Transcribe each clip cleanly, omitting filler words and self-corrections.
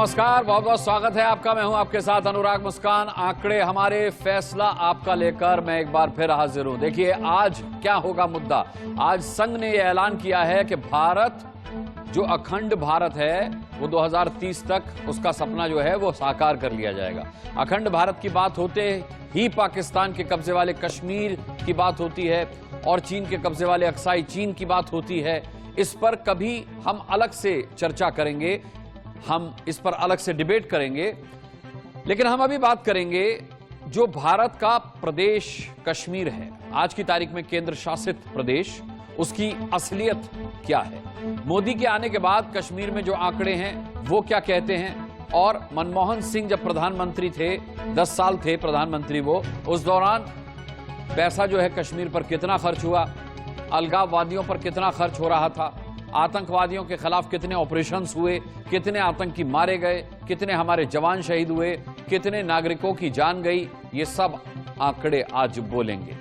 नमस्कार, बहुत बहुत स्वागत है आपका। मैं हूं आपके साथ अनुराग मुस्कान। आंकड़े हमारे, फैसला आपका लेकर मैं एक बार फिर हाजिर हूं। देखिए आज क्या होगा मुद्दा। आज संघ ने यह ऐलान किया है कि भारत, जो अखंड भारत है, वो 2030 तक उसका सपना जो है वो साकार कर लिया जाएगा। अखंड भारत की बात होते ही पाकिस्तान के कब्जे वाले कश्मीर की बात होती है और चीन के कब्जे वाले अक्साई चीन की बात होती है। इस पर कभी हम अलग से चर्चा करेंगे, हम इस पर अलग से डिबेट करेंगे, लेकिन हम अभी बात करेंगे जो भारत का प्रदेश कश्मीर है, आज की तारीख में केंद्र शासित प्रदेश, उसकी असलियत क्या है। मोदी के आने के बाद कश्मीर में जो आंकड़े हैं वो क्या कहते हैं, और मनमोहन सिंह जब प्रधानमंत्री थे, 10 साल थे प्रधानमंत्री वो, उस दौरान पैसा जो है कश्मीर पर कितना खर्च हुआ, अलगाववादियों पर कितना खर्च हो रहा था, आतंकवादियों के खिलाफ कितने ऑपरेशंस हुए, कितने आतंकी मारे गए, कितने हमारे जवान शहीद हुए, कितने नागरिकों की जान गई, ये सब आंकड़े आज बोलेंगे।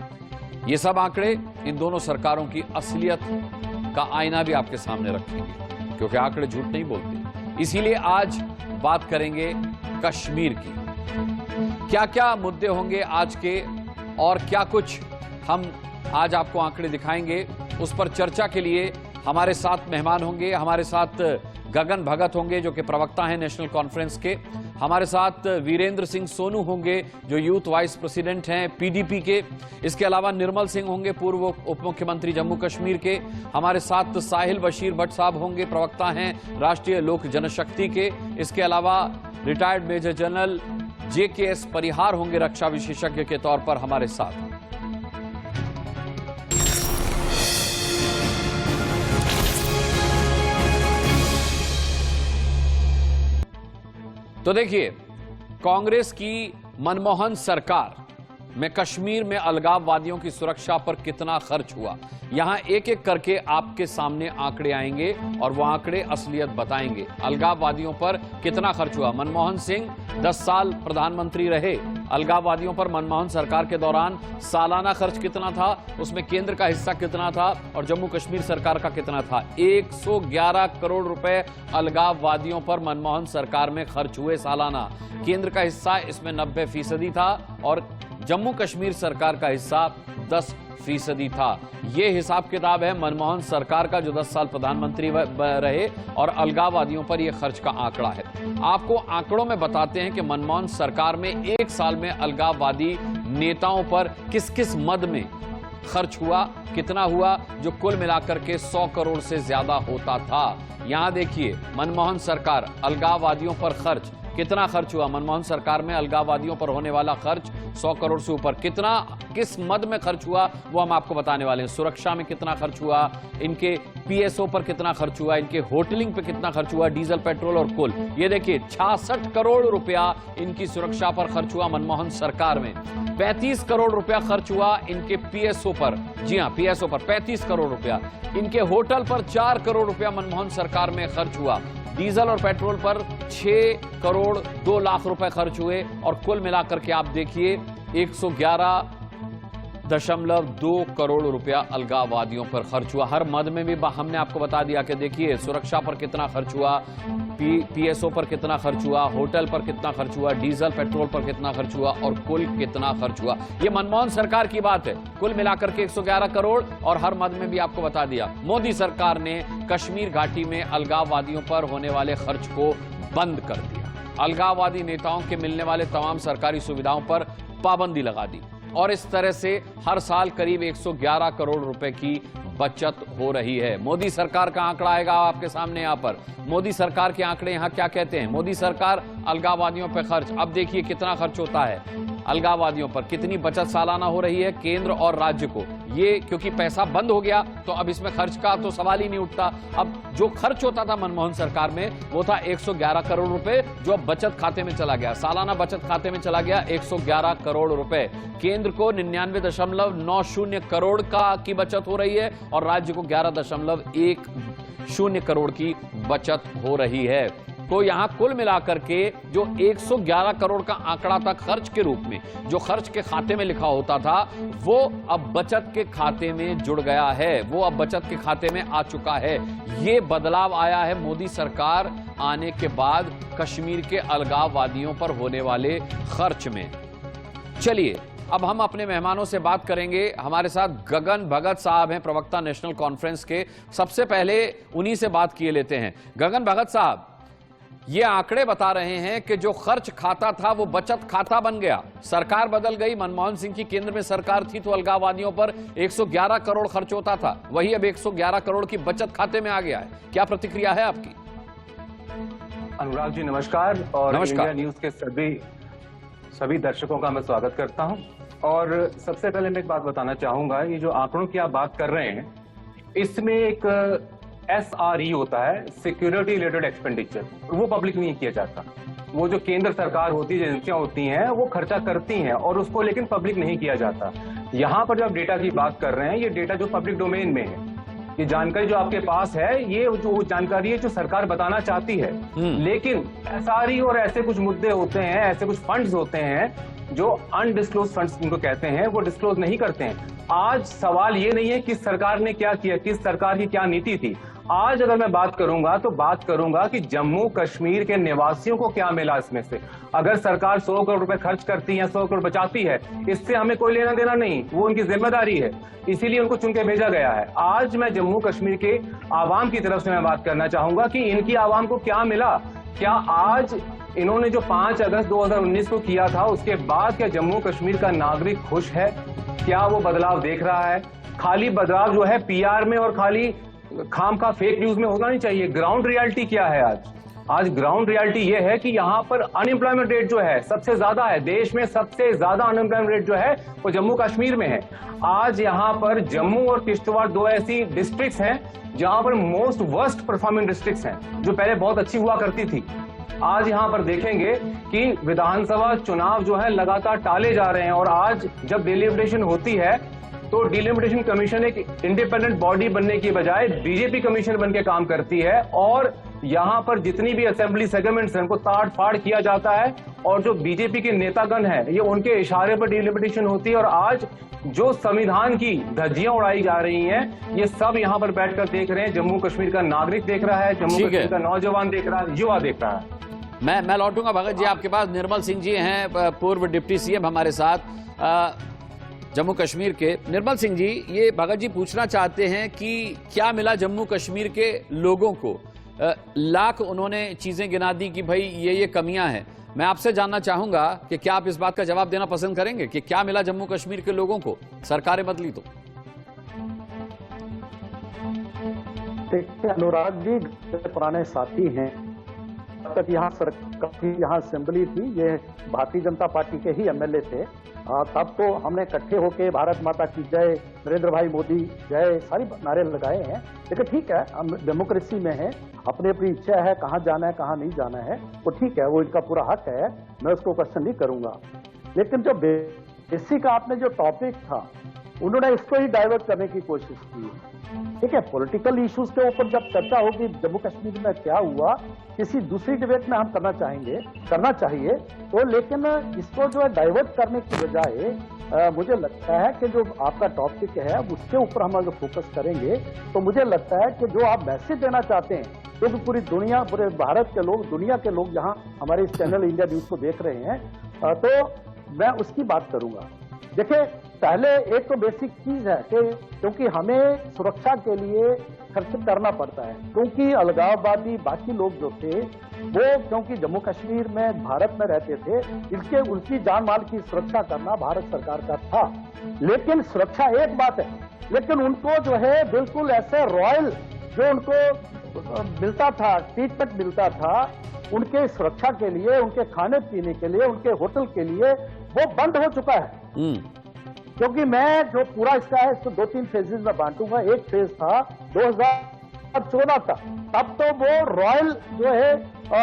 ये सब आंकड़े इन दोनों सरकारों की असलियत का आईना भी आपके सामने रखेंगे, क्योंकि आंकड़े झूठ नहीं बोलते। इसीलिए आज बात करेंगे कश्मीर की। क्या क्या मुद्दे होंगे आज के और क्या कुछ हम आज आपको आंकड़े दिखाएंगे, उस पर चर्चा के लिए हमारे साथ मेहमान होंगे। हमारे साथ गगन भगत होंगे जो कि प्रवक्ता हैं नेशनल कॉन्फ्रेंस के। हमारे साथ वीरेंद्र सिंह सोनू होंगे जो यूथ वाइस प्रेसिडेंट हैं पीडीपी के। इसके अलावा निर्मल सिंह होंगे, पूर्व उप मुख्यमंत्री जम्मू कश्मीर के। हमारे साथ साहिल बशीर भट्ट साहब होंगे, प्रवक्ता हैं राष्ट्रीय लोक जनशक्ति के। इसके अलावा रिटायर्ड मेजर जनरल JKS परिहार होंगे रक्षा विशेषज्ञ के तौर पर हमारे साथ। तो देखिए, कांग्रेस की मनमोहन सरकार में कश्मीर में अलगाववादियों की सुरक्षा पर कितना खर्च हुआ, यहां एक एक करके आपके सामने आंकड़े आएंगे और वो आंकड़े असलियत बताएंगे। अलगाववादियों पर कितना खर्च हुआ, मनमोहन सिंह 10 साल प्रधानमंत्री रहे, अलगाववादियों पर मनमोहन सरकार के दौरान सालाना खर्च कितना था, उसमें केंद्र का हिस्सा कितना था और जम्मू कश्मीर सरकार का कितना था। 111 करोड़ रुपए अलगाववादियों पर मनमोहन सरकार में खर्च हुए सालाना। केंद्र का हिस्सा इसमें 90% था और जम्मू कश्मीर सरकार का हिस्सा 10% था। यह हिसाब किताब है मनमोहन सरकार का, जो 10 साल प्रधानमंत्री रहे, और अलगाववादियों पर यह खर्च का आंकड़ा है। आपको आंकड़ों में बताते हैं कि मनमोहन सरकार में एक साल में अलगाववादी नेताओं पर किस किस मद में खर्च हुआ, कितना हुआ, जो कुल मिलाकर के 100 करोड़ से ज्यादा होता था। यहां देखिए, मनमोहन सरकार, अलगाववादियों पर खर्च कितना खर्च हुआ। मनमोहन सरकार में अलगाववादियों पर होने वाला खर्च 100 करोड़ से ऊपर। कितना, किस मद में खर्च हुआ वो हम आपको बताने वाले हैं। सुरक्षा में कितना खर्च हुआ, इनके PSO पर कितना खर्च हुआ, इनके होटलिंग पे कितना खर्च हुआ, डीजल, पेट्रोल और कोल। ये देखिए 66 करोड़ रुपया इनकी सुरक्षा पर खर्च हुआ मनमोहन सरकार में। 35 करोड़ रुपया खर्च हुआ इनके PSO पर, जी हां PSO पर 35 करोड़ रुपया। इनके होटल पर 4 करोड़ रुपया मनमोहन सरकार में खर्च हुआ। डीजल और पेट्रोल पर 6 करोड़ 2 लाख रुपए खर्च हुए और कुल मिलाकर के आप देखिए 111.2 करोड़ रुपया अलगाववादियों पर खर्च हुआ। हर मद में भी हमने आपको बता दिया कि देखिए सुरक्षा पर कितना खर्च हुआ, PSO पर कितना खर्च हुआ, होटल पर कितना खर्च हुआ, डीजल पेट्रोल पर कितना खर्च हुआ और कुल कितना खर्च हुआ। यह मनमोहन सरकार की बात है। कुल मिलाकर के 111 करोड़ और हर मद में भी आपको बता दिया। मोदी सरकार ने कश्मीर घाटी में अलगाववादियों पर होने वाले खर्च को बंद कर दिया। अलगाववादी नेताओं के मिलने वाले तमाम सरकारी सुविधाओं पर पाबंदी लगा दी और इस तरह से हर साल करीब 111 करोड़ रुपए की बचत हो रही है। मोदी सरकार का आंकड़ा आएगा आपके सामने। यहां पर मोदी सरकार के आंकड़े यहां क्या कहते हैं। मोदी सरकार अलगाववादियों पर खर्च, अब देखिए कितना खर्च होता है अलगाववादियों पर, कितनी बचत सालाना हो रही है केंद्र और राज्य को। ये क्योंकि पैसा बंद हो गया तो अब इसमें खर्च का तो सवाल ही नहीं उठता। अब जो खर्च होता था मनमोहन सरकार में वो था 111 करोड़ रुपए, जो अब बचत खाते में चला गया, सालाना बचत खाते में चला गया 111 करोड़ रुपए। केंद्र को 99.90 करोड़ की बचत हो रही है और राज्य को 11.10 करोड़ की बचत हो रही है। तो यहां कुल मिलाकर के जो 111 करोड़ का आंकड़ा था खर्च के रूप में, जो खर्च के खाते में लिखा होता था, वो अब बचत के खाते में जुड़ गया है, वो अब बचत के खाते में आ चुका है। ये बदलाव आया है मोदी सरकार आने के बाद कश्मीर के अलगाववादियों पर होने वाले खर्च में। चलिए अब हम अपने मेहमानों से बात करेंगे। हमारे साथ गगन भगत साहब हैं, प्रवक्ता नेशनल कॉन्फ्रेंस के। सबसे पहले उन्हीं से बात किए लेते हैं। गगन भगत साहब, ये आंकड़े बता रहे हैं कि जो खर्च खाता था वो बचत खाता बन गया। सरकार बदल गई, मनमोहन सिंह की केंद्र में सरकार थी तो अलगाववादियों पर 111 करोड़ खर्च होता था, वही अब 111 करोड़ की बचत खाते में आ गया है। क्या प्रतिक्रिया है आपकी? अनुराग जी नमस्कार, और इंडिया न्यूज के सभी दर्शकों का मैं स्वागत करता हूं। और सबसे पहले मैं एक बात बताना चाहूंगा, ये जो आंकड़ों की आप बात कर रहे हैं, इसमें एक SRE होता है, सिक्योरिटी रिलेटेड एक्सपेंडिचर, वो पब्लिक नहीं किया जाता। वो जो केंद्र सरकार होती है, एजेंसियां होती हैं, वो खर्चा करती हैं और उसको लेकिन पब्लिक नहीं किया जाता। यहाँ पर जो आप डेटा की बात कर रहे हैं, ये डेटा जो पब्लिक डोमेन में है, ये जानकारी जो आपके पास है, ये जो जानकारी है जो सरकार बताना चाहती है। लेकिन SRE और ऐसे कुछ मुद्दे होते हैं, ऐसे कुछ फंड्स होते हैं जो अनडिस्क्लोज फंड्स इनको कहते हैं, वो डिस्क्लोज नहीं करते हैं। आज सवाल ये नहीं है किस सरकार ने क्या किया, किस सरकार की क्या नीति थी। आज अगर मैं बात करूंगा तो बात करूंगा कि जम्मू कश्मीर के निवासियों को क्या मिला इसमें से। अगर सरकार 100 करोड़ रुपए खर्च करती है, 100 करोड़ बचाती है, इससे हमें कोई लेना देना नहीं, वो उनकी जिम्मेदारी है, इसीलिए उनको चुन के भेजा गया है। आज मैं जम्मू कश्मीर के आवाम की तरफ से मैं बात करना चाहूंगा कि इनकी आवाम को क्या मिला। क्या आज इन्होंने जो 5 अगस्त 2019 को किया था, उसके बाद क्या जम्मू कश्मीर का नागरिक खुश है? क्या वो बदलाव देख रहा है? खाली बदलाव जो है PR में और खाली खाम का फेक न्यूज में होना नहीं चाहिए। ग्राउंड रियलिटी क्या है आज ग्राउंड रियलिटी ये है कि यहाँ पर अनएम्प्लॉयमेंट रेट जो है सबसे ज्यादा है, देश में सबसे ज्यादा अनएम्प्लॉयमेंट रेट जो है वो जम्मू कश्मीर में है। आज यहाँ पर जम्मू और किश्तवाड़ दो ऐसी डिस्ट्रिक्ट्स हैं जहां पर मोस्ट वर्स्ट परफॉर्मिंग डिस्ट्रिक्ट्स हैं, जो पहले बहुत अच्छी हुआ करती थी। आज यहाँ पर देखेंगे कि विधानसभा चुनाव जो है लगातार टाले जा रहे हैं, और आज जब डिलिमिटेशन होती है तो डिलिमिटेशन कमीशन एक इंडिपेंडेंट बॉडी बनने की बजाय बीजेपी कमीशन बन के काम करती है, और यहाँ पर जितनी भी असेंबली सेगमेंट्स हैं उनको ताड़ फाड़ किया जाता है, और जो बीजेपी के नेतागण हैं ये उनके इशारे पर डिलिमिटेशन होती है। और आज जो संविधान की धज्जियां उड़ाई जा रही हैं, ये सब यहाँ पर बैठकर देख रहे हैं। जम्मू कश्मीर का नागरिक देख रहा है, जम्मू कश्मीर का नौजवान देख रहा है, युवा देख रहा है। मैं लौटूंगा भगत जी आपके पास। निर्मल सिंह जी हैं, पूर्व डिप्टी CM हमारे साथ जम्मू कश्मीर के। निर्मल सिंह जी, ये भगत जी पूछना चाहते हैं कि क्या मिला जम्मू कश्मीर के लोगों को। लाख उन्होंने चीजें गिना दी कि भाई ये कमियां हैं। मैं आपसे जानना चाहूंगा कि क्या आप इस बात का जवाब देना पसंद करेंगे कि क्या मिला जम्मू कश्मीर के लोगों को, सरकारें बदली तो? देखिए अनुराग जी, पुराने साथी हैं, तब तक यहाँ असेंबली थी, ये भारतीय जनता पार्टी के ही MLA थे। तब तो हमने इकट्ठे होकर भारत माता की जय, नरेंद्र भाई मोदी जय, सारी नारे लगाए हैं। लेकिन ठीक है, हम डेमोक्रेसी में है, अपनी अपनी इच्छा है कहाँ जाना है कहाँ नहीं जाना है, वो ठीक है, वो इनका पूरा हक है, मैं उसको क्वेश्चन नहीं करूंगा। लेकिन जो बेसिक आपने जो टॉपिक था, उन्होंने इसको ही डाइवर्ट करने की कोशिश की। ठीक है, पॉलिटिकल इश्यूज के ऊपर जब चर्चा होगी जम्मू कश्मीर में क्या हुआ, किसी दूसरी डिबेट में हम करना चाहिए तो, लेकिन इसको जो है डाइवर्ट करने की बजाय मुझे लगता है कि जो आपका टॉपिक है उसके ऊपर हम अगर फोकस करेंगे तो मुझे लगता है कि जो आप मैसेज देना चाहते हैं, क्योंकि पूरी दुनिया, पूरे भारत के लोग, दुनिया के लोग यहाँ हमारे इस चैनल इंडिया न्यूज को देख रहे हैं, तो मैं उसकी बात करूंगा। देखिए, पहले एक तो बेसिक चीज है कि क्योंकि हमें सुरक्षा के लिए खर्च करना पड़ता है, क्योंकि अलगाववादी बाकी लोग जो थे वो क्योंकि जम्मू कश्मीर में भारत में रहते थे, उनकी जान माल की सुरक्षा करना भारत सरकार का था। लेकिन सुरक्षा एक बात है, लेकिन उनको जो है बिल्कुल ऐसे रॉयल जो उनको मिलता था, ट्रीटमेंट मिलता था, उनके सुरक्षा के लिए, उनके खाने पीने के लिए, उनके होटल के लिए, वो बंद हो चुका है। क्योंकि मैं जो पूरा इसका है इसको 2-3 फेजेस में बांटूंगा। एक फेज था 2014 का, तब तो वो रॉयल जो है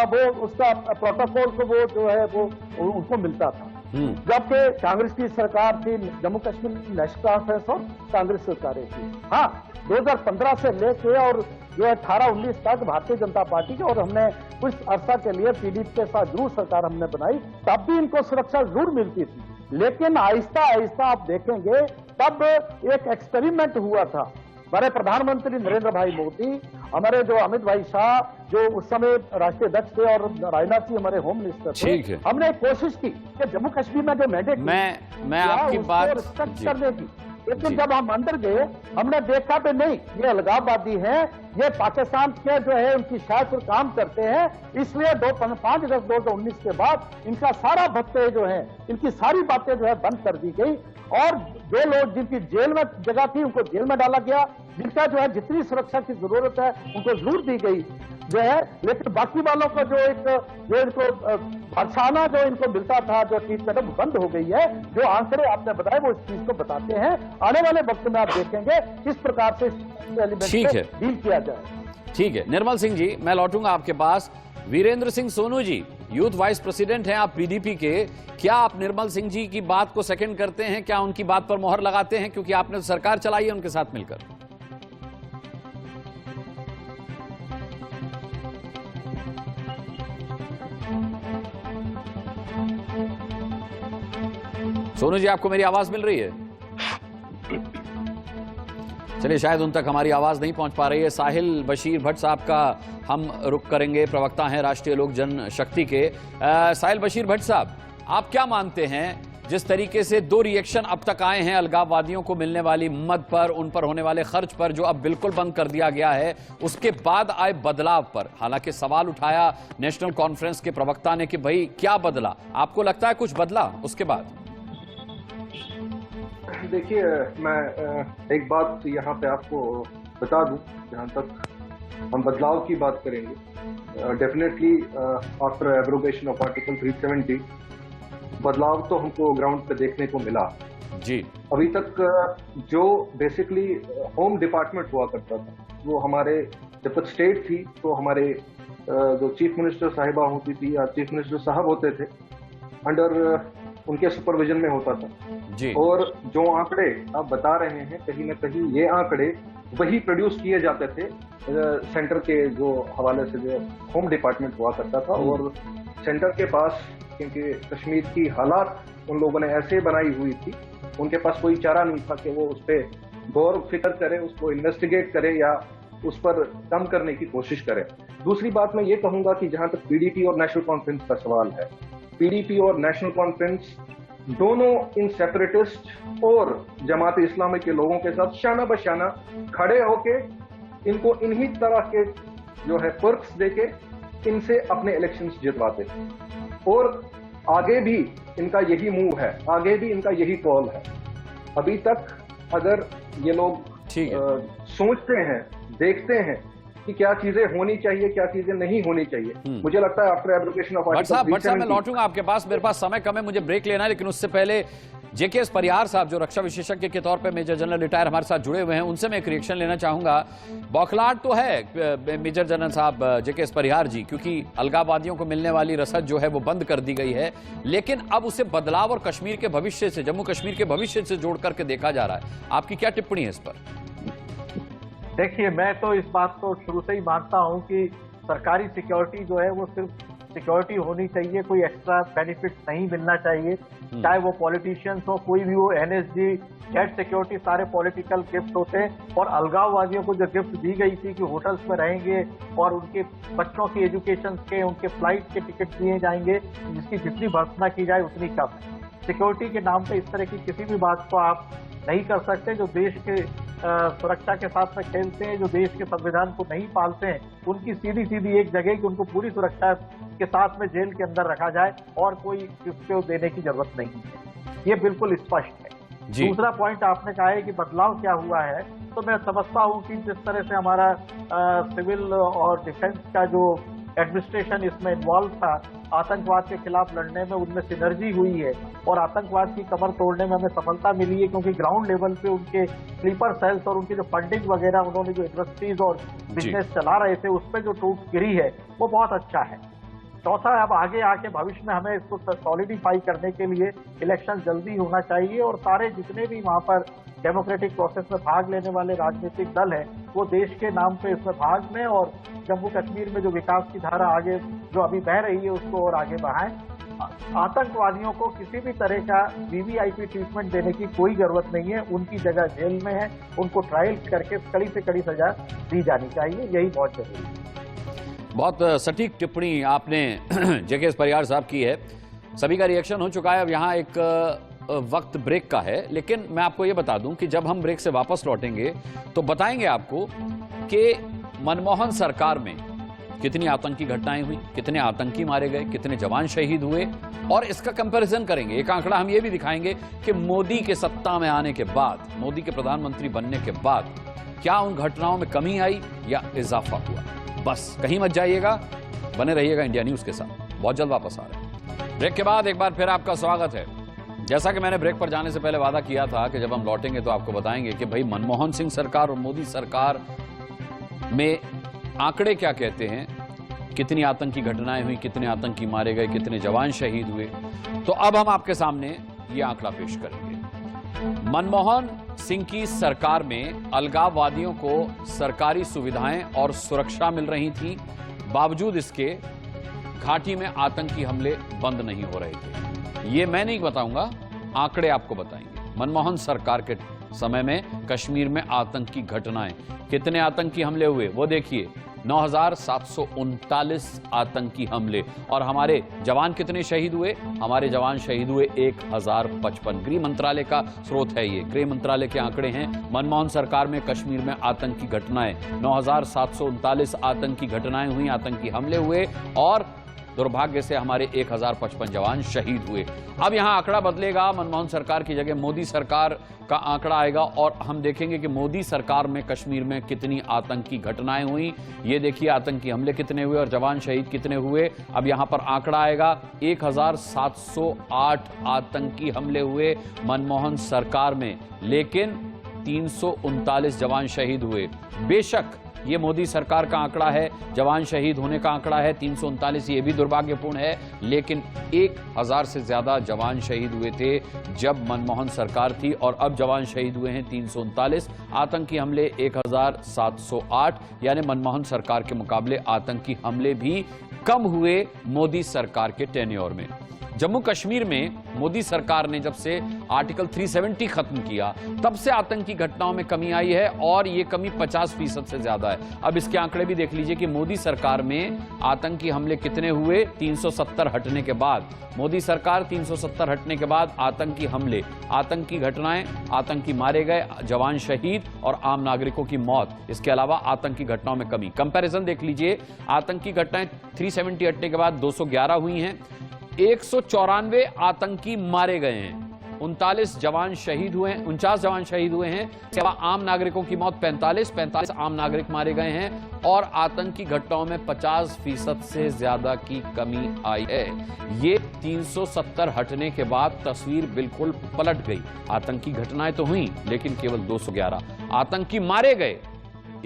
वो उसका प्रोटोकॉल को वो जो है वो उनको मिलता था, जबकि कांग्रेस की सरकार थी, जम्मू कश्मीर नेशनल कॉन्फ्रेंस और कांग्रेस सरकारें थी। हाँ, 2015 से लेके और जो 18-19 तक भारतीय जनता पार्टी के, और हमने कुछ अरसा के लिए पीडीपी के साथ जरूर सरकार हमने बनाई, तब भी इनको सुरक्षा जरूर मिलती थी। लेकिन आहिस्ता आहिस्ता आप देखेंगे तब एक एक्सपेरिमेंट हुआ था। हमारे प्रधानमंत्री नरेंद्र भाई मोदी, हमारे जो अमित भाई शाह जो उस समय राष्ट्रीय अध्यक्ष थे, और राजनाथ सिंह हमारे होम मिनिस्टर थे, हमने कोशिश की कि जम्मू कश्मीर में जो मैंडेट मैं आपकी बात रिस्पेक्ट करने की, लेकिन जब हम अंदर गए हमने देखा कि नहीं, ये अलगाववादी हैं, ये पाकिस्तान के जो है उनकी शायद पर काम करते हैं, इसलिए 5 अगस्त 2019 के बाद इनका सारा भत्ते जो है, इनकी सारी बातें जो है बंद कर दी गई, और जो लोग जिनकी जेल में जगह थी उनको जेल में डाला गया, जिनका जो है जितनी सुरक्षा की जरूरत है उनको जरूर दी गई जो है। लेकिन बाकी वालों को जो इनको बरसाना जो इनको मिलता था, जो ट्रीटमेंट बंद हो गई है। जो आंकड़े आपने बताए वो इस चीज को बताते हैं। आने वाले वक्त में आप देखेंगे किस प्रकार से डील किया जाए। ठीक है निर्मल सिंह जी, मैं लौटूंगा आपके पास। Virendra Singh Sonu ji, youth vice president हैं आप पीडीपी के, क्या आप निर्मल सिंह जी की बात को सेकंड करते हैं? क्या उनकी बात पर मोहर लगाते हैं, क्योंकि आपने तो सरकार चलाई है उनके साथ मिलकर? सोनू जी, आपको मेरी आवाज मिल रही है? चलिए, शायद उन तक हमारी आवाज नहीं पहुंच पा रही है। साहिल बशीर भट्ट साहब का हम रुख करेंगे, प्रवक्ता हैं राष्ट्रीय लोक जनशक्ति के। साहिल बशीर भट्ट साहब, आप क्या मानते हैं, जिस तरीके से 2 रिएक्शन अब तक आए हैं अलगाववादियों को मिलने वाली मद पर, उन पर होने वाले खर्च पर, जो अब बिल्कुल बंद कर दिया गया है, उसके बाद आए बदलाव पर? हालांकि सवाल उठाया नेशनल कॉन्फ्रेंस के प्रवक्ता ने कि भाई क्या बदला, आपको लगता है कुछ बदला उसके बाद? देखिए, मैं एक बात यहाँ पे आपको बता दूं, जहाँ तक हम बदलाव की बात करेंगे, definitely after abrogation of article 370 बदलाव तो हमको ग्राउंड पे देखने को मिला जी। अभी तक जो बेसिकली होम डिपार्टमेंट हुआ करता था, वो हमारे जब तक स्टेट थी तो हमारे जो चीफ मिनिस्टर साहिबा होती थी या चीफ मिनिस्टर साहब होते थे, अंडर उनके सुपरविजन में होता था जी। और जो आंकड़े आप बता रहे हैं, कहीं ना कहीं ये आंकड़े वही प्रोड्यूस किए जाते थे सेंटर के जो हवाले से जो होम डिपार्टमेंट हुआ करता था। और सेंटर के पास, क्योंकि कश्मीर की हालात उन लोगों ने ऐसे बनाई हुई थी, उनके पास कोई चारा नहीं था कि वो उस पर गौर फिक्र करे, उसको इन्वेस्टिगेट करे या उस पर कम करने की कोशिश करे। दूसरी बात मैं ये कहूंगा कि जहां तक पीडीपी और नेशनल कॉन्फ्रेंस का सवाल है, पीडीपी और नेशनल कॉन्फ्रेंस दोनों इन सेपरेटिस्ट और जमात इस्लामी के लोगों के साथ शाना बशाना खड़े होके इनको इन्हीं तरह के जो है पर्क्स देके इनसे अपने इलेक्शंस जितवाते थे। और आगे भी इनका यही मूव है, आगे भी इनका यही कॉल है। अभी तक अगर ये लोग सोचते हैं, देखते हैं कि क्या चीजें होनी चाहिए, क्या चीजें नहीं होनी चाहिए, मुझे लगता है आफ्टर एब्रोगेशन ऑफ भट्ट साहब, मैं लौटूंगा आपके पास, मेरे पास समय कम है, मुझे ब्रेक लेना है। लेकिन उससे पहले जेकेएस परिहार साहब, जो रक्षा विशेषज्ञ के तौर पे मेजर जनरल रिटायर हमारे साथ जुड़े हुए हैं, उनसे मैं एक रिएक्शन लेना चाहूंगा। बौखलाहट तो है मेजर जनरल साहब जेकेएस परिहार जी, क्योंकि अलगाववादियों को मिलने वाली रसद जो है वो बंद कर दी गई है, लेकिन अब उसे बदलाव और कश्मीर के भविष्य से, जम्मू कश्मीर के भविष्य से जोड़ करके देखा जा रहा है। आपकी क्या टिप्पणी है इस पर? देखिए, मैं तो इस बात को शुरू से ही मानता हूं कि सरकारी सिक्योरिटी जो है वो सिर्फ सिक्योरिटी होनी चाहिए, कोई एक्स्ट्रा बेनिफिट नहीं मिलना चाहिए, चाहे वो पॉलिटिशियंस हो, कोई भी हो, एनएसजी, जेट सिक्योरिटी, सारे पॉलिटिकल गिफ्ट होते हैं। और अलगाववादियों को जो गिफ्ट दी गई थी कि होटल्स में रहेंगे और उनके बच्चों की एजुकेशन के, उनके फ्लाइट के टिकट दिए जाएंगे, जिसकी जितनी भर्त्सना की जाए उतनी कम है। सिक्योरिटी के नाम पे इस तरह की किसी भी बात को आप नहीं कर सकते। जो देश के सुरक्षा के साथ में खेलते हैं, जो देश के संविधान को नहीं पालते हैं, उनकी सीधी सीधी एक जगह कि उनको पूरी सुरक्षा के साथ में जेल के अंदर रखा जाए और कोई गिफ्ट देने की जरूरत नहीं है। ये बिल्कुल स्पष्ट है। दूसरा पॉइंट आपने कहा है कि बदलाव क्या हुआ है, तो मैं समझता हूं कि जिस तरह से हमारा सिविल और डिफेंस का जो एडमिनिस्ट्रेशन इसमें इन्वॉल्व था, आतंकवाद के खिलाफ लड़ने में उनमें सिनर्जी हुई है और आतंकवाद की कमर तोड़ने में हमें सफलता मिली है, क्योंकि ग्राउंड लेवल पे उनके स्लीपर सेल्स और उनकी जो फंडिंग वगैरह, उन्होंने जो इंडस्ट्रीज और बिजनेस चला रहे थे, उस पर जो टूट गिरी है वो बहुत अच्छा है। चौथा, अब आगे आके भविष्य में हमें इसको सॉलिडिफाई करने के लिए इलेक्शन जल्दी होना चाहिए और सारे जितने भी वहां पर डेमोक्रेटिक प्रोसेस में भाग लेने वाले राजनीतिक दल हैं वो देश के नाम पे इसमें भाग लें और जम्मू कश्मीर में जो विकास की धारा आगे जो अभी बह रही है उसको और आगे बढ़ाएं। आतंकवादियों को किसी भी तरह का वीवीआईपी ट्रीटमेंट देने की कोई जरूरत नहीं है, उनकी जगह जेल में है, उनको ट्रायल करके कड़ी से कड़ी सजा दी जानी चाहिए, यही बहुत जरूरी है। बहुत सटीक टिप्पणी आपने जेके परिहार साहब की है। सभी का रिएक्शन हो चुका है। अब यहाँ एक वक्त ब्रेक का है, लेकिन मैं आपको ये बता दूं कि जब हम ब्रेक से वापस लौटेंगे तो बताएंगे आपको कि मनमोहन सरकार में कितनी आतंकी घटनाएं हुई, कितने आतंकी मारे गए, कितने जवान शहीद हुए, और इसका कंपैरिजन करेंगे। एक आंकड़ा हम ये भी दिखाएंगे कि मोदी के सत्ता में आने के बाद, मोदी के प्रधानमंत्री बनने के बाद क्या उन घटनाओं में कमी आई या इजाफा हुआ। बस कहीं मत जाइएगा, बने रहिएगा इंडिया न्यूज के साथ। बहुत जल्द वापस आ रहे हैं। ब्रेक के बाद एक बार फिर आपका स्वागत है। जैसा कि मैंने ब्रेक पर जाने से पहले वादा किया था कि जब हम लौटेंगे तो आपको बताएंगे कि भाई मनमोहन सिंह सरकार और मोदी सरकार में आंकड़े क्या कहते हैं, कितनी आतंकी घटनाएं हुई, कितने आतंकी मारे गए, कितने जवान शहीद हुए। तो अब हम आपके सामने ये आंकड़ा पेश करेंगे। मनमोहन सिंह की सरकार में अलगाववादियों को सरकारी सुविधाएं और सुरक्षा मिल रही थी, बावजूद इसके घाटी में आतंकी हमले बंद नहीं हो रहे थे। ये मैं नहीं बताऊंगा, आंकड़े आपको बताएंगे। मनमोहन सरकार के समय में कश्मीर में आतंकी घटनाएं, कितने आतंकी हमले हुए वो देखिए, 9,739 आतंकी हमले, और हमारे जवान कितने शहीद हुए, हमारे जवान शहीद हुए 1055। गृह मंत्रालय का स्रोत है ये, गृह मंत्रालय के आंकड़े हैं। मनमोहन सरकार में कश्मीर में आतंकी घटनाएं 9,739 आतंकी घटनाएं हुई, आतंकी हमले हुए, और दुर्भाग्य से हमारे 1055 जवान शहीद हुए। अब यहां आंकड़ा बदलेगा, मनमोहन सरकार की जगह मोदी सरकार का आंकड़ा आएगा और हम देखेंगे कि मोदी सरकार में कश्मीर में कितनी आतंकी घटनाएं हुई। ये देखिए आतंकी हमले कितने हुए और जवान शहीद कितने हुए। अब यहां पर आंकड़ा आएगा, 1708 आतंकी हमले हुए मनमोहन सरकार में, लेकिन 339 जवान शहीद हुए। बेशक ये मोदी सरकार का आंकड़ा है, जवान शहीद होने का आंकड़ा है 339, ये भी दुर्भाग्यपूर्ण है, लेकिन 1000 से ज्यादा जवान शहीद हुए थे जब मनमोहन सरकार थी, और अब जवान शहीद हुए हैं 339। आतंकी हमले 1708, यानी मनमोहन सरकार के मुकाबले आतंकी हमले भी कम हुए मोदी सरकार के टेन्योर में। जम्मू कश्मीर में मोदी सरकार ने जब से आर्टिकल 370 खत्म किया, तब से आतंकी घटनाओं में कमी आई है, और ये कमी 50% से ज्यादा है। अब इसके आंकड़े भी देख लीजिए कि मोदी सरकार में आतंकी हमले कितने हुए 370 हटने के बाद। मोदी सरकार 370 हटने के बाद आतंकी हमले, आतंकी घटनाएं, आतंकी मारे गए, जवान शहीद और आम नागरिकों की मौत, इसके अलावा आतंकी घटनाओं में कमी। कंपैरिजन देख लीजिए, आतंकी घटनाएं 370 हटने के बाद 211 हुई हैं, 194 आतंकी मारे गए हैं, 39 जवान शहीद हुए हैं, 49 जवान शहीद हुए हैं, इसके अलावा आम नागरिकों की मौत 45 आम नागरिक मारे गए हैं, और आतंकी घटनाओं में 50% से ज्यादा की कमी आई है। ये 370 हटने के बाद तस्वीर बिल्कुल पलट गई। आतंकी घटनाएं तो हुई, लेकिन केवल 211 आतंकी मारे गए,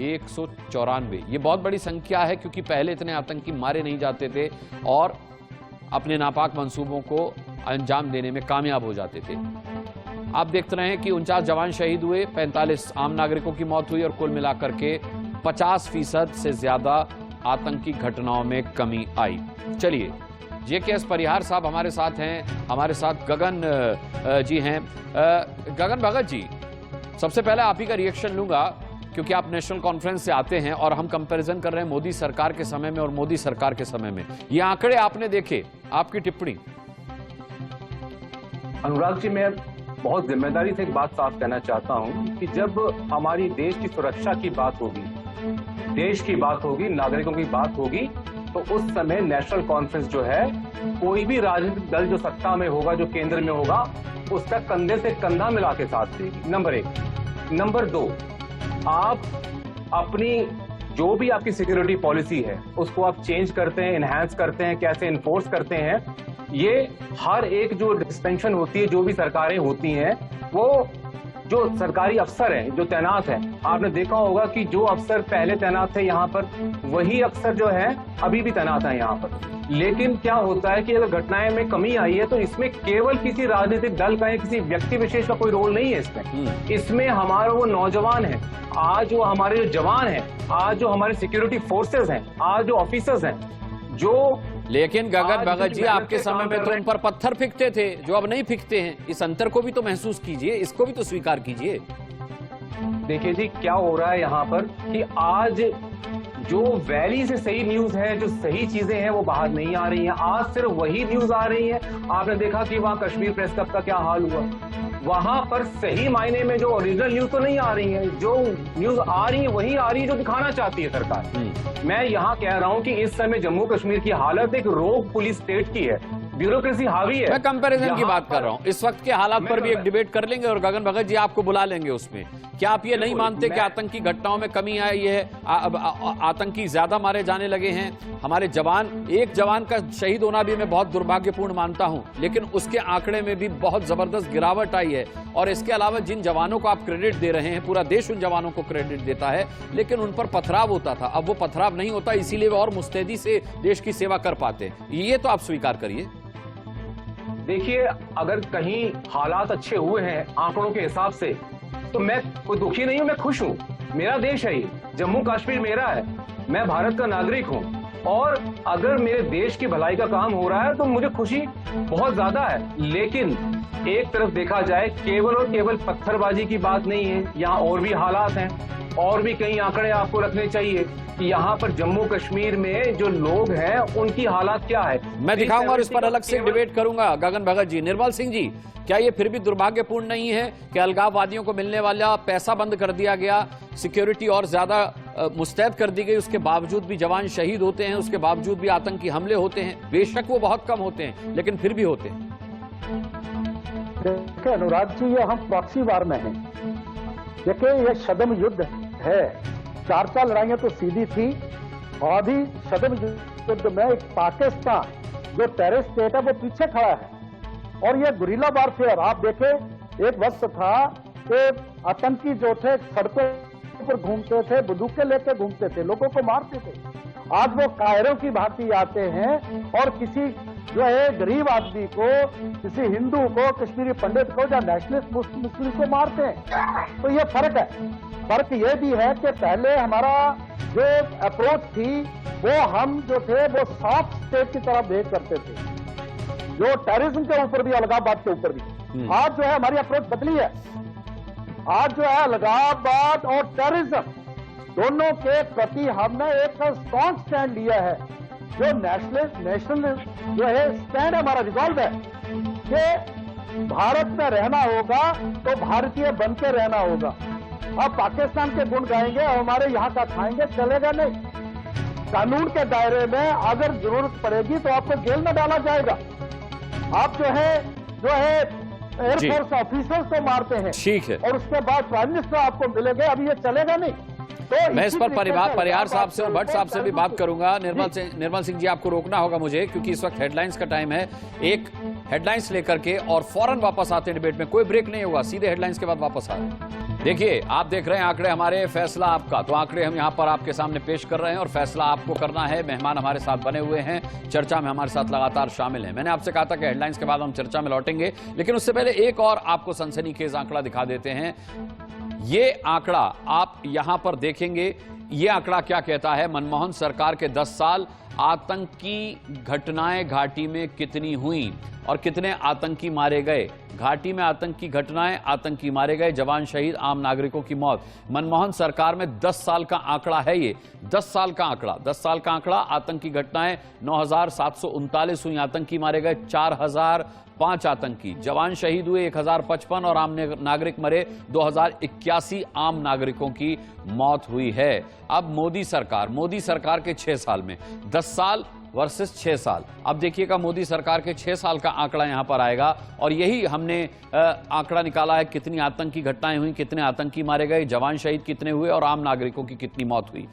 194। ये बहुत बड़ी संख्या है, क्योंकि पहले इतने आतंकी मारे नहीं जाते थे और अपने नापाक मंसूबों को अंजाम देने में कामयाब हो जाते थे। आप देखते रहे कि 49 जवान शहीद हुए, 45 आम नागरिकों की मौत हुई, और कुल मिलाकर के 50% से ज्यादा आतंकी घटनाओं में कमी आई। चलिए, जेके परिहार साहब हमारे साथ हैं, हमारे साथ गगन जी हैं। गगन भगत जी, सबसे पहले आप ही का रिएक्शन लूंगा, क्योंकि आप नेशनल कॉन्फ्रेंस से आते हैं और हम कंपैरिजन कर रहे हैं मोदी सरकार के समय में और मोदी सरकार के समय में। ये आंकड़े आपने देखे, आपकी टिप्पणी। अनुराग जी, मैं बहुत जिम्मेदारी से एक बात साफ कहना चाहता हूं कि जब हमारी देश की सुरक्षा की बात होगी, देश की बात होगी, नागरिकों की बात होगी, तो उस समय नेशनल कॉन्फ्रेंस जो है, कोई भी राजनीतिक दल जो सत्ता में होगा, जो केंद्र में होगा, उसका कंधे से कंधा मिला के साथ देगी। नंबर 1। नंबर 2, आप अपनी जो भी आपकी सिक्योरिटी पॉलिसी है उसको आप चेंज करते हैं, इनहैंस करते हैं, कैसे इन्फोर्स करते हैं, ये हर एक जो डिस्पेंशन होती है, जो भी सरकारें होती हैं, वो जो सरकारी अफसर हैं जो तैनात हैं, आपने देखा होगा कि जो अफसर पहले तैनात थे यहाँ पर, वही अफसर जो है अभी भी तैनात है यहाँ पर। लेकिन क्या होता है कि अगर घटनाएं में कमी आई है तो इसमें केवल किसी राजनीतिक दल का या किसी व्यक्ति विशेष का कोई रोल नहीं है इसमें हमारा वो नौजवान है, आज वो हमारे जो जवान हैं, आज जो हमारे सिक्योरिटी फोर्सेस हैं, आज जो ऑफिसर्स हैं, जो लेकिन गगन भगत जी आपके समय में तो उन पर पत्थर फेंकते थे जो अब नहीं फेंकते हैं। इस अंतर को भी तो महसूस कीजिए, इसको भी तो स्वीकार कीजिए। देखिए जी क्या हो रहा है यहाँ पर कि आज जो वैली से सही न्यूज है, जो सही चीजें हैं वो बाहर नहीं आ रही हैं। आज सिर्फ वही न्यूज आ रही है। आपने देखा कि वहां कश्मीर प्रेस क्लब का क्या हाल हुआ, वहां पर सही मायने में जो ओरिजिनल न्यूज तो नहीं आ रही है, जो न्यूज आ रही है वही आ रही है जो दिखाना चाहती है सरकार। मैं यहाँ कह रहा हूँ कि इस समय जम्मू कश्मीर की हालत एक रोग पुलिस स्टेट की है, ब्यूरोक्रेसी हावी है। मैं कंपैरिजन की बात कर रहा हूँ, इस वक्त के हालात पर भी एक डिबेट कर लेंगे और गगन भगत जी आपको बुला लेंगे उसमें। क्या आप ये नहीं मानते कि आतंकी घटनाओं में कमी आई है, आतंकी ज्यादा मारे जाने लगे हैं? हमारे जवान, एक जवान का शहीद होना भी मैं बहुत दुर्भाग्यपूर्ण मानता हूं, लेकिन उसके आंकड़े में भी बहुत जबरदस्त गिरावट आई है। और इसके अलावा जिन जवानों को आप क्रेडिट दे रहे हैं, पूरा देश उन जवानों को क्रेडिट देता है, लेकिन उन पर पथराव होता था, अब वो पथराव नहीं होता, इसीलिए वो और मुस्तैदी से देश की सेवा कर पाते हैं। ये तो आप स्वीकार करिए। देखिए, अगर कहीं हालात अच्छे हुए हैं आंकड़ों के हिसाब से, तो मैं कोई दुखी नहीं हूं, मैं खुश हूं। मेरा देश है, जम्मू कश्मीर मेरा है, मैं भारत का नागरिक हूं, और अगर मेरे देश की भलाई का काम हो रहा है तो मुझे खुशी बहुत ज्यादा है। लेकिन एक तरफ देखा जाए, केवल और केवल पत्थरबाजी की बात नहीं है, यहाँ और भी हालात हैं, और भी कई आंकड़े आपको रखने चाहिए कि यहाँ पर जम्मू कश्मीर में जो लोग हैं उनकी हालात क्या है। मैं दिखाऊंगा और इस पर अलग से डिबेट करूंगा। गगन भगत जी, निर्मल सिंह जी, क्या ये फिर भी दुर्भाग्यपूर्ण नहीं है कि अलगाववादियों को मिलने वाला पैसा बंद कर दिया गया, सिक्योरिटी और ज्यादा मुस्तैद कर दी गई, उसके बावजूद भी जवान शहीद होते हैं, उसके बावजूद भी आतंकी हमले होते हैं? बेशक वो बहुत कम होते हैं, लेकिन फिर भी होते हैं। देखिए अनुराग जी, ये हम प्रॉक्सी वार में हैं। देखिए ये सदम युद्ध है, 4 लड़ाइयां तो सीधी थी, और अभी सदम युद्ध में एक पाकिस्तान जो टेररिस्ट स्टेट है वो पीछे खड़ा है, और ये गुरिल्ला वारफेयर। आप देखें, एक वक्त था कि आतंकी जो थे सड़कों पर घूमते थे, बंदूकें लेके घूमते थे, लोगों को मारते थे। आज वो कायरों की भांति आते हैं और किसी जो है गरीब आदमी को, किसी हिंदू को, कश्मीरी पंडित को या नेशनलिस्ट मुस्लिम को मारते हैं। तो ये फर्क है। फर्क ये भी है कि पहले हमारा जो अप्रोच थी वो हम जो थे वो सॉफ्ट स्टेट की तरह बिहेव करते थे, जो टेररिज्म के ऊपर भी, अलगाववाद के ऊपर भी। आज जो है हमारी अप्रोच बदली है। आज जो है अलगाववाद और टेररिज्म दोनों के प्रति हमने एक स्ट्रॉन्ग स्टैंड लिया है। जो नेशनल जो है स्टैंड हमारा रिजॉल्व है कि भारत में रहना होगा तो भारतीय बन के रहना होगा। अब पाकिस्तान के गुण गाएंगे और हमारे यहाँ का खाएंगे, चलेगा नहीं। कानून के दायरे में अगर जरूरत पड़ेगी तो आपको जेल में डाला जाएगा। आप जो है एयरफोर्स ऑफिसर्स को मारते हैं, ठीक है, और उसके बाद प्राइम मिनिस्टर आपको मिलेंगे, अभी ये चलेगा नहीं। तो मैं इस पर परिहार साहब से और भट्ट साहब से भी बात करूंगा। निर्मल सिंह जी, आपको रोकना होगा मुझे, क्योंकि इस वक्त हेडलाइंस का टाइम है। एक हेडलाइंस लेकर के और फौरन वापस आते हैं डिबेट में, कोई ब्रेक नहीं होगा, सीधे हेडलाइंस के बाद वापस आ रहे हैं। देखिए, आप देख रहे हैं आंकड़े हमारे, फैसला आपका। तो आंकड़े हम यहां पर आपके सामने पेश कर रहे हैं और फैसला आपको करना है। मेहमान हमारे साथ बने हुए हैं, चर्चा में हमारे साथ लगातार शामिल हैं। मैंने आपसे कहा था कि हेडलाइंस के बाद हम चर्चा में लौटेंगे, लेकिन उससे पहले एक और आपको सनसनीखेज आंकड़ा दिखा देते हैं। ये आंकड़ा आप यहां पर देखेंगे, ये आंकड़ा क्या कहता है? मनमोहन सरकार के 10 साल, आतंकी घटनाएं घाटी में कितनी हुई और कितने आतंकी मारे गए। घाटी में आतंकी घटनाएं, आतंकी मारे गए, जवान शहीद, आम नागरिकों की मौत। मनमोहन सरकार में 10 साल का आंकड़ा है ये, 10 साल का आंकड़ा, 10 साल का आंकड़ा। आतंकी घटनाएं 9,739 हुई, आतंकी मारे गए 4,005 आतंकी, जवान शहीद हुए 1,055 और आम नागरिक मरे 2,081 आम नागरिकों की मौत हुई है। अब मोदी सरकार के 6 साल में, 10 साल वर्सेस 6 साल। अब देखिएगा मोदी सरकार के 6 साल का आंकड़ा यहां पर आएगा, और यही हमने आंकड़ा निकाला है, कितनी आतंकी घटनाएं हुई, कितने आतंकी मारे गए, जवान शहीद कितने हुए और आम नागरिकों की कितनी मौत हुई।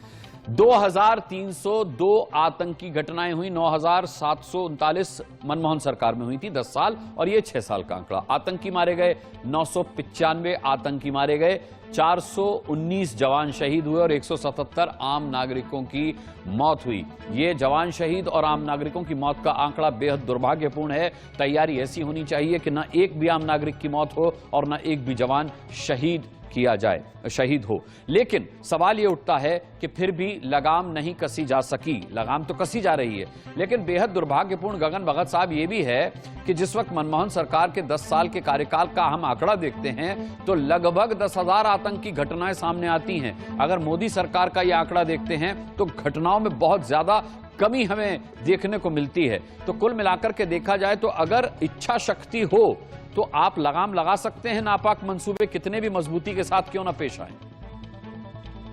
2302 आतंकी घटनाएं हुई, 9739 मनमोहन सरकार में हुई थी 10 साल, और ये 6 साल का आंकड़ा। आतंकी मारे गए 995 आतंकी मारे गए, 419 जवान शहीद हुए और 177 आम नागरिकों की मौत हुई। ये जवान शहीद और आम नागरिकों की मौत का आंकड़ा बेहद दुर्भाग्यपूर्ण है। तैयारी ऐसी होनी चाहिए कि न एक भी आम नागरिक की मौत हो और न एक भी जवान शहीद हो। लेकिन सवाल ये उठता है कि फिर भी लगाम नहीं कसी जा सकी। लगाम तो कसी जा रही है, लेकिन बेहद दुर्भाग्यपूर्ण गगन भगत साहब ये भी है कि जिस वक्त मनमोहन सरकार के 10 साल के कार्यकाल का हम आंकड़ा देखते हैं तो लगभग 10,000 आतंकी घटनाएं सामने आती हैं। अगर मोदी सरकार का ये आंकड़ा देखते हैं तो घटनाओं में बहुत ज्यादा कमी हमें देखने को मिलती है। तो कुल मिलाकर के देखा जाए तो अगर इच्छा शक्ति हो तो आप लगाम लगा सकते हैं, नापाक मंसूबे कितने भी मजबूती के साथ क्यों ना पेश आए।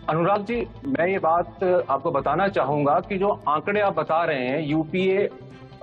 अनुराग जी, मैं ये बात आपको बताना चाहूंगा कि जो आंकड़े आप बता रहे हैं यूपीए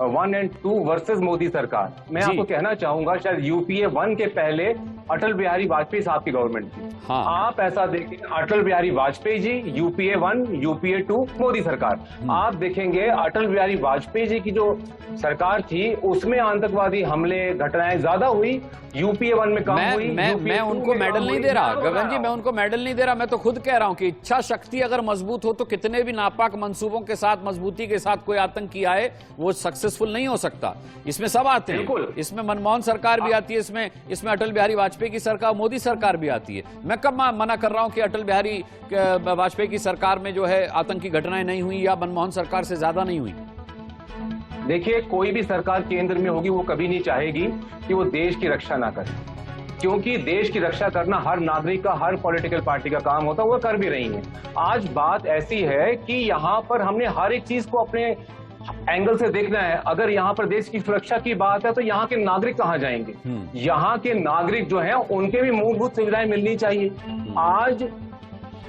1 और 2 वर्सेस मोदी सरकार, मैं आपको कहना चाहूंगा शायद यूपीए 1 के पहले अटल बिहारी वाजपेयी साहब की गवर्नमेंट थी। हाँ। आप ऐसा देखें, अटल बिहारी वाजपेयी जी, यूपीए 1, यूपीए 2, मोदी सरकार। आप देखेंगे अटल बिहारी वाजपेयी जी की जो सरकार थी उसमें आतंकवादी हमले घटनाएं ज्यादा हुई, यूपीए 1 में कम हुई। मैं उनको मेडल नहीं दे रहा गगन जी, मैं उनको मेडल नहीं दे रहा। मैं तो खुद कह रहा हूं कि इच्छा शक्ति अगर मजबूत हो तो कितने भी नापाक मंसूबों के साथ, मजबूती के साथ कोई आतंकी आए वो सक्सेसफुल नहीं हो सकता। इसमें सब आते हैं, इसमें मनमोहन सरकार भी आती है, इसमें अटल बिहारी वाजपेयी की सरकार, मोदी सरकार भी आती है। मैं कब मना कर रहा हूं कि अटल बिहारी वाजपेयी की सरकार में जो है आतंकी घटनाएं नहीं हुई या मनमोहन सरकार से ज्यादा नहीं हुई। देखिए, कोई भी सरकार केंद्र में होगी वो कभी नहीं चाहेगी कि वो देश की रक्षा ना करे, क्योंकि देश की रक्षा करना हर नागरिक का, हर पॉलिटिकल पार्टी का काम होता है, वो कर भी रही है। आज बात ऐसी है कि यहाँ पर हमने हर एक चीज को अपने एंगल से देखना है। अगर यहाँ पर देश की सुरक्षा की बात है तो यहाँ के नागरिक कहाँ जाएंगे? यहाँ के नागरिक जो हैं उनके भी मूलभूत सुविधाएं मिलनी चाहिए। आज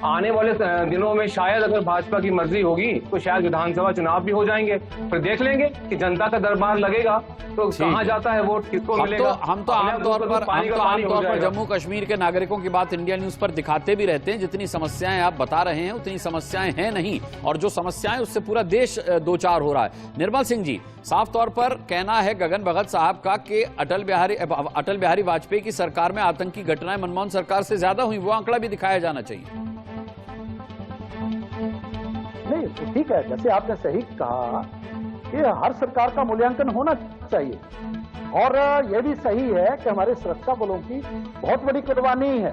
आने वाले दिनों में शायद अगर भाजपा की मर्जी होगी तो शायद विधानसभा चुनाव भी हो जाएंगे, फिर देख लेंगे कि जनता का दरबार लगेगा तो कहां जाता है वोट, किसको मिलेगा। हम तो आमतौर पर जम्मू कश्मीर के नागरिकों की बात इंडिया न्यूज पर दिखाते भी रहते हैं। जितनी समस्याएं आप बता रहे हैं उतनी समस्याएं हैं नहीं, और जो समस्याएं उससे पूरा देश दो चार हो रहा है। निर्मल सिंह जी, साफ तौर पर कहना है गगन भगत साहब का कि अटल बिहारी वाजपेयी की सरकार में आतंकी घटनाएं मनमोहन सरकार से ज्यादा हुई, वो आंकड़ा भी दिखाया जाना चाहिए। नहीं, तो ठीक है, जैसे आपने सही कहा कि हर सरकार का मूल्यांकन होना चाहिए, और यह भी सही है कि हमारे सुरक्षा बलों की बहुत बड़ी कुर्बानी है,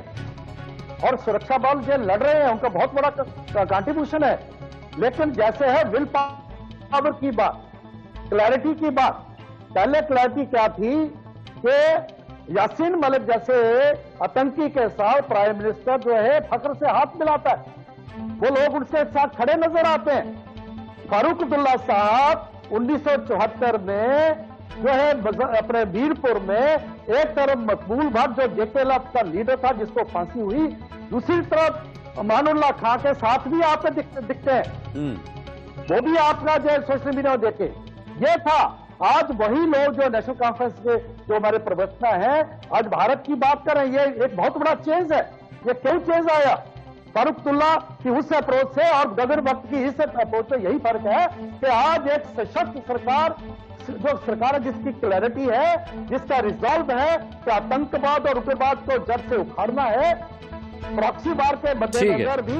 और सुरक्षा बल जो लड़ रहे हैं उनका बहुत बड़ा कंट्रीब्यूशन है। लेकिन जैसे है विल पावर की बात, क्लैरिटी की बात, पहले क्लैरिटी क्या थी कि यासीन मलिक जैसे आतंकी के साथ प्राइम मिनिस्टर जो है फख्र से हाथ मिलाता है, वो लोग उनके साथ खड़े नजर आते हैं। फारूक अब्दुल्ला साहब 1974 में जो है अपने वीरपुर में एक तरफ मकबूल भट्ट जो जेकेएलएफ का लीडर था जिसको फांसी हुई, दूसरी तरफ अमानुल्लाह खां के साथ भी आप दिखते हैं, वो भी आपका जो सोशल मीडिया देखे ये था। आज वही लोग जो नेशनल कॉन्फ्रेंस के जो हमारे प्रवक्ता हैं आज भारत की बात कर रहे हैं, ये एक बहुत बड़ा चेंज है। ये क्यों चेंज आया? फारूक अब्दुल्ला की उस अप्रोच से और गगन भट्ट की इस अप्रोच से यही फर्क है कि आज एक सशक्त सरकार, जो सरकार है जिसकी क्लैरिटी है, जिसका रिजॉल्व है कि आतंकवाद और उग्रवाद को जड़ से उखाड़ना है, प्रॉक्सी वार के मद्देनजर भी।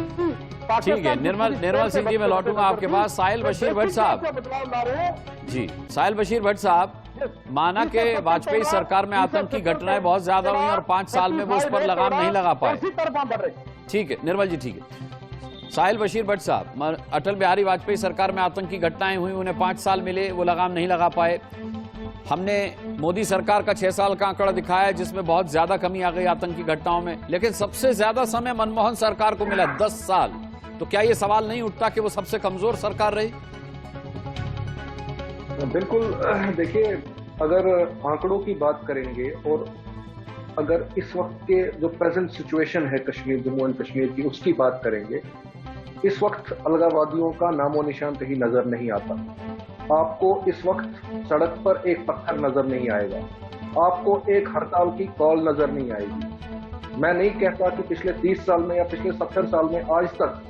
ठीक है निर्मल सिंह जी, मैं लौटूंगा आपके पास। साहिल बशीर भट्ट साहब जी, साहिल बशीर भट्ट साहब, माना कि वाजपेयी सरकार में आतंकी घटनाएं बहुत ज्यादा हुई और 5 साल में वो उस पर लगाम नहीं लगा पाए। ठीक है निर्मल जी, ठीक है। साहिल बशीर भट्ट साहब, अटल बिहारी वाजपेयी सरकार में आतंकी घटनाएं हुई, उन्हें 5 साल मिले, वो लगाम नहीं लगा पाए। हमने मोदी सरकार का 6 साल का आंकड़ा दिखाया है जिसमें बहुत ज्यादा कमी आ गई आतंकी घटनाओं में, लेकिन सबसे ज्यादा समय मनमोहन सरकार को मिला 10 साल। तो क्या ये सवाल नहीं उठता कि वो सबसे कमजोर सरकार रही? बिल्कुल, देखिए अगर आंकड़ों की बात करेंगे और अगर इस वक्त के जो प्रेजेंट सिचुएशन है कश्मीर, जम्मू एंड कश्मीर की, उसकी बात करेंगे, इस वक्त अलगाववादियों का नामो निशान कहीं नजर नहीं आता। आपको इस वक्त सड़क पर एक पत्थर नजर नहीं आएगा, आपको एक हड़ताल की कॉल नजर नहीं आएगी। मैं नहीं कहता कि पिछले 30 साल में या पिछले 70 साल में आज तक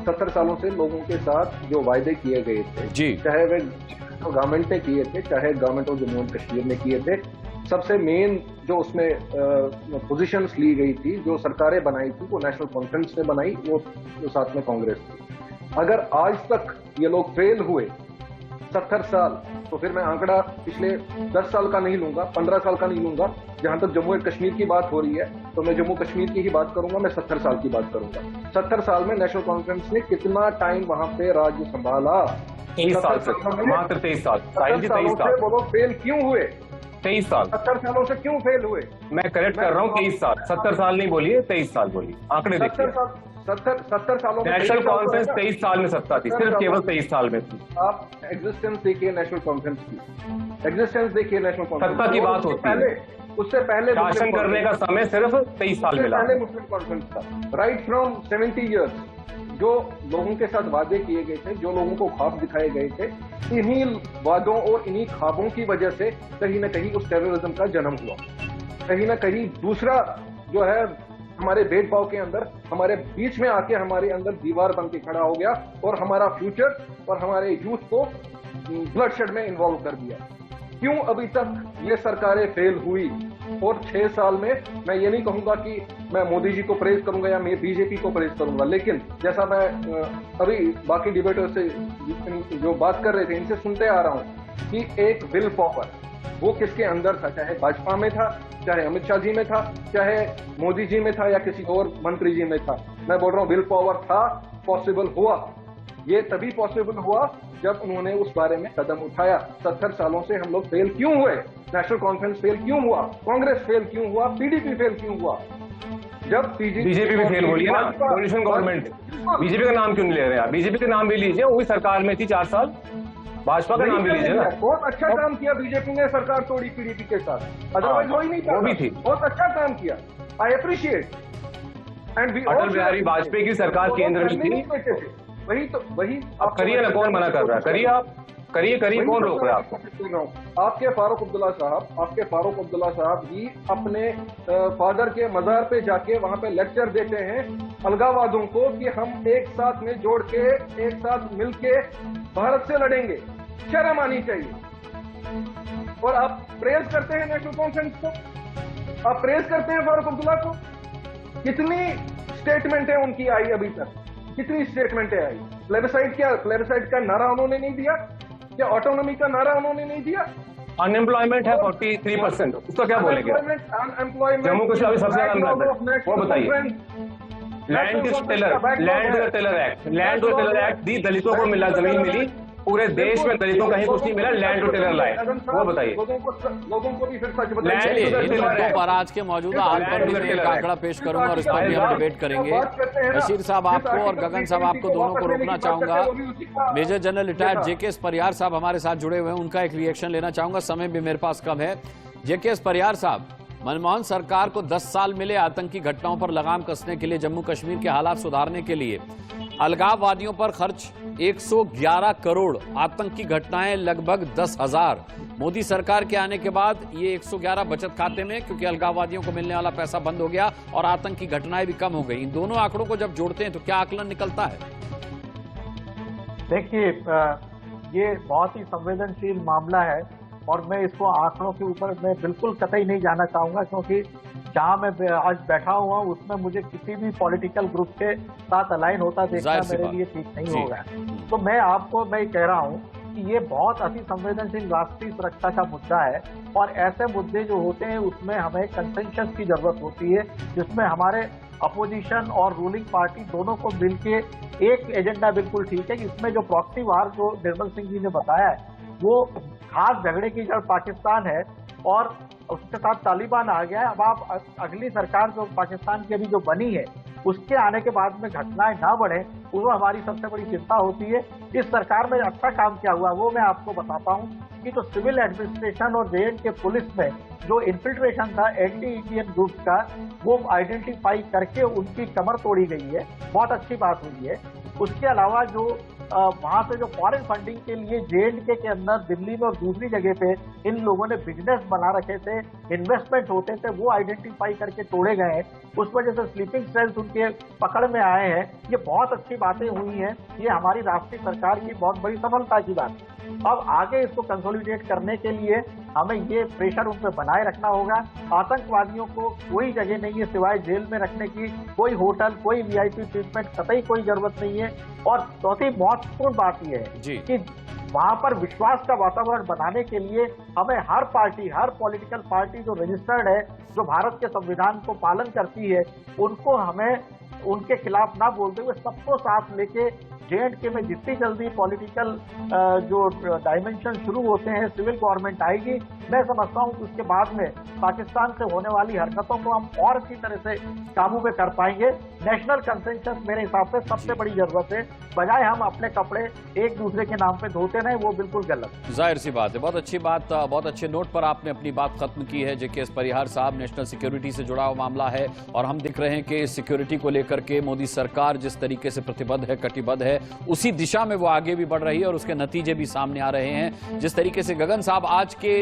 70 सालों से लोगों के साथ जो वायदे किए गए थे, जी, चाहे वे गवर्नमेंट ने किए थे, चाहे government of Jammu and Kashmir ने किए थे, सबसे मेन जो उसमें पोजीशंस ली गई थी, जो सरकारें बनाई थी, वो नेशनल कॉन्फ्रेंस ने बनाई, वो साथ में कांग्रेस थी। अगर आज तक ये लोग फेल हुए 70 साल, तो फिर मैं आंकड़ा पिछले 10 साल का नहीं लूंगा, 15 साल का नहीं लूंगा। जहां तक जम्मू एंड कश्मीर की बात हो रही है, तो मैं जम्मू कश्मीर की ही बात करूंगा, मैं 70 साल की बात करूंगा। 70 साल में नेशनल कॉन्फ्रेंस ने कितना टाइम वहां पे राज्य संभाला? 23 साल से, मात्र 23 साल। साहिल जी 23 साल। वो लोग फेल क्यों हुए? 23 साल। 70 सालों से क्यों फेल हुए? मैं करेक्ट कर रहा हूँ, 23 साल। 70 साल नहीं बोलिए, 23 साल बोलिए। आंकड़े देखिए। 70 सालों में नेशनल कॉन्फ्रेंस 23 साल में सत्ता थी, सिर्फ केवल 23 साल में थी। आप एग्जिस्टेंस देखिए नेशनल कॉन्फ्रेंस की, एग्जिस्टेंस देखिए नेशनल कॉन्फ्रेंस। सत्ता की बात होती है, उससे पहले शासन करने का समय सिर्फ 23 साल मिला। पहले मुस्लिम कॉन्फ्रेंस था। राइट फ्रॉम 70 ईयर्स जो लोगों के साथ वादे किए गए थे, जो लोगों को ख्वाब दिखाए गए थे, इन्हीं वादों और इन्हीं ख्वाबों की वजह से कहीं ना कहीं उस टेररिज्म का जन्म हुआ। कहीं ना कहीं दूसरा जो है हमारे भेदभाव के अंदर, हमारे बीच में आके हमारे अंदर दीवार बन के खड़ा हो गया और हमारा फ्यूचर और हमारे यूथ को ब्लडशेड में इन्वॉल्व कर दिया। क्यों अभी तक ये सरकारें फेल हुई? और 6 साल में मैं ये नहीं कहूंगा कि मैं मोदी जी को प्रेज करूंगा या मैं बीजेपी को प्रेज करूंगा, लेकिन जैसा मैं अभी बाकी डिबेटर से जो बात कर रहे थे, इनसे सुनते आ रहा हूं कि एक विल पावर वो किसके अंदर था, चाहे भाजपा में था, चाहे अमित शाह जी में था, चाहे मोदी जी में था या किसी और मंत्री जी में था। मैं बोल रहा हूं विल पावर था, पॉसिबल हुआ। ये तभी पॉसिबल हुआ जब उन्होंने उस बारे में कदम उठाया। 70 सालों से हम लोग फेल क्यों हुए? नेशनल कॉन्फ्रेंस फेल क्यों हुआ? कांग्रेस फेल क्यों हुआ? पीडीपी फेल क्यों हुआ? जब बीजेपी भी फेल हो रही है ना, कोalition गवर्नमेंट। बीजेपी का नाम क्यों नहीं ले रहे हैं? बीजेपी का नाम भी लीजिए, वो भी सरकार में थी 4 साल। भाजपा का नाम भी लीजिए ना। बहुत अच्छा काम किया बीजेपी ने, सरकार तोड़ी पीडीपी के साथ, अदरवाइज हो ही नहीं था। वो भी थी, बहुत अच्छा काम किया, I appreciate. And Atal Bihari Vajpayee की सरकार केंद्र में थी। वही आप करिए ना, कौन मना कर रहा है? करिए, आप करिए, कौन रोक रहा है आपको? आपके फारूक अब्दुल्ला साहब ही अपने फादर के मजार पे जाके वहां पे लेक्चर देते हैं अलगावादियों को कि हम एक साथ में जोड़ के, एक साथ मिलके भारत से लड़ेंगे। शर्म आनी चाहिए। और आप प्रेज करते हैं नेशनल कॉन्फ्रेंस को, आप प्रेज करते हैं फारूक अब्दुल्ला को। कितनी स्टेटमेंटें उनकी आई अभी तक, कितनी स्टेटमेंटें आई? प्लेबिसाइड का नारा उन्होंने नहीं दिया क्या? ऑटोनॉमी का नारा उन्होंने नहीं दिया? अनएम्प्लॉयमेंट है 43%, उसका क्या बोलेंगे? जम्मू कश्मीर अभी सबसे ज्यादा अनएम्प्लॉयमेंट, वो बताइए। लैंड टू टिलर एक्ट दी, दलितों को मिला, जमीन मिली, पूरे देश में दलितों कहीं कुछ नहीं मिला। लैंड टू टिलर लाए, वो बताइए। लोगों को भी फिर सच चलिए, इन मुद्दों पर आज के मौजूदा हाल पर भी मैं एक आंकड़ा पेश करूंगा और इस पर भी हम डिबेट करेंगे। बशीर साहब आपको और गगन साहब आपको दोनों को रोकना चाहूंगा। मेजर जनरल रिटायर्ड जेके परियार साहब हमारे साथ जुड़े हुए हैं, उनका एक रिएक्शन लेना चाहूंगा, समय भी मेरे पास कम है। जेके परियार साहब, मनमोहन सरकार को 10 साल मिले आतंकी घटनाओं पर लगाम कसने के लिए, जम्मू कश्मीर के हालात सुधारने के लिए। अलगाववादियों पर खर्च 111 करोड़, आतंकी घटनाएं लगभग 10,000। मोदी सरकार के आने के बाद ये 111 बचत खाते में, क्योंकि अलगाववादियों को मिलने वाला पैसा बंद हो गया और आतंकी घटनाएं भी कम हो गई। इन दोनों आंकड़ों को जब जोड़ते हैं तो क्या आकलन निकलता है? देखिए, ये बहुत ही संवेदनशील मामला है और मैं इसको आंकड़ों के ऊपर मैं बिल्कुल कतई नहीं जाना चाहूंगा, क्योंकि जहां मैं आज बैठा हुआ हूं उसमें मुझे किसी भी पॉलिटिकल ग्रुप के साथ अलाइन होता देखना मेरे लिए ठीक नहीं होगा। तो मैं कह रहा हूं कि ये बहुत अति संवेदनशील राष्ट्रीय सुरक्षा का मुद्दा है और ऐसे मुद्दे जो होते हैं उसमें हमें कंसेंसस की जरूरत होती है, जिसमें हमारे अपोजिशन और रूलिंग पार्टी दोनों को मिलके एक एजेंडा बिल्कुल ठीक है। इसमें जो प्रॉक्सी वार जो निर्मल सिंह जी ने बताया है, वो खास झगड़े की जड़ पाकिस्तान है और उसके साथ तालिबान आ गया है। अब आप अगली सरकार जो पाकिस्तान की अभी जो बनी है, उसके आने के बाद में घटनाएं ना बढ़े, वो हमारी सबसे बड़ी चिंता होती है। इस सरकार में अच्छा काम क्या हुआ वो मैं आपको बताता हूँ कि जो सिविल एडमिनिस्ट्रेशन और जे.एंड.के पुलिस में जो इन्फिल्ट्रेशन था एंटी इंडियन ग्रुप का, वो आइडेंटिफाई करके उनकी कमर तोड़ी गई है, बहुत अच्छी बात हुई है। उसके अलावा जो वहां से जो फॉरेन फंडिंग के लिए जे.एंड.के के अंदर दिल्ली में और दूसरी जगह पे इन लोगों ने बिजनेस बना रखे थे, इन्वेस्टमेंट होते थे, वो आइडेंटिफाई करके तोड़े गए हैं। उस वजह से स्लीपिंग सेल्स उनके पकड़ में आए हैं। ये बहुत अच्छी बातें हुई हैं, ये हमारी राष्ट्रीय सरकार की बहुत बड़ी सफलता की बात है। अब आगे इसको कंसोलिडेट करने के लिए हमें ये प्रेशर उन पर बनाए रखना होगा। आतंकवादियों को कोई जगह नहीं है सिवाय जेल में रखने की, कोई होटल, कोई वीआईपी ट्रीटमेंट कतई कोई जरूरत नहीं है। और चौथी महत्वपूर्ण बात यह है कि वहां पर विश्वास का वातावरण बनाने के लिए हमें हर पार्टी, हर पॉलिटिकल पार्टी जो रजिस्टर्ड है, जो भारत के संविधान को पालन करती है, उनको हमें उनके खिलाफ ना बोलते हुए सबको साथ लेके J&K में जितनी जल्दी पॉलिटिकल जो डायमेंशन शुरू होते हैं, सिविल गवर्नमेंट आएगी। मैं समझता हूं कि उसके बाद में पाकिस्तान से होने वाली हरकतों को हम और अच्छी तरह से काबू में कर पाएंगे। नेशनल कंसेंसस मेरे हिसाब से सबसे बड़ी जरूरत है, बजाय हम अपने कपड़े एक दूसरे के नाम पे धोते रहे, वो बिल्कुल गलत। जाहिर सी बात है, बहुत अच्छी बात, बहुत अच्छे नोट पर आपने अपनी बात खत्म की है। JK परिहार साहब, नेशनल सिक्योरिटी से जुड़ा हुआ मामला है और हम दिख रहे हैं कि सिक्योरिटी को लेकर के मोदी सरकार जिस तरीके से प्रतिबद्ध है, कटिबद्ध है, उसी दिशा में वो आगे भी बढ़ रही है और उसके नतीजे भी सामने आ रहे हैं। जिस तरीके से गगन साहब आज के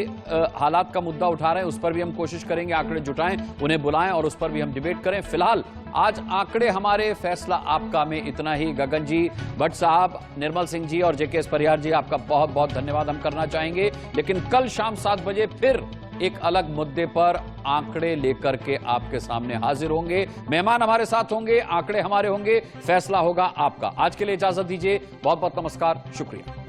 हालात का मुद्दा उठा रहे हैं, उस पर भी हम कोशिश करेंगे आंकड़े जुटाएं, उन्हें बुलाएं और उस पर भी हम डिबेट करें। फिलहाल आज आंकड़े हमारे फैसला आपका में इतना ही। गगन जी, भट्ट साहब, निर्मल सिंह जी और JK परिहार जी, आपका बहुत बहुत धन्यवाद हम करना चाहेंगे। लेकिन कल शाम 7 बजे फिर एक अलग मुद्दे पर आंकड़े लेकर के आपके सामने हाजिर होंगे। मेहमान हमारे साथ होंगे, आंकड़े हमारे होंगे, फैसला होगा आपका। आज के लिए इजाजत दीजिए, बहुत बहुत नमस्कार, शुक्रिया।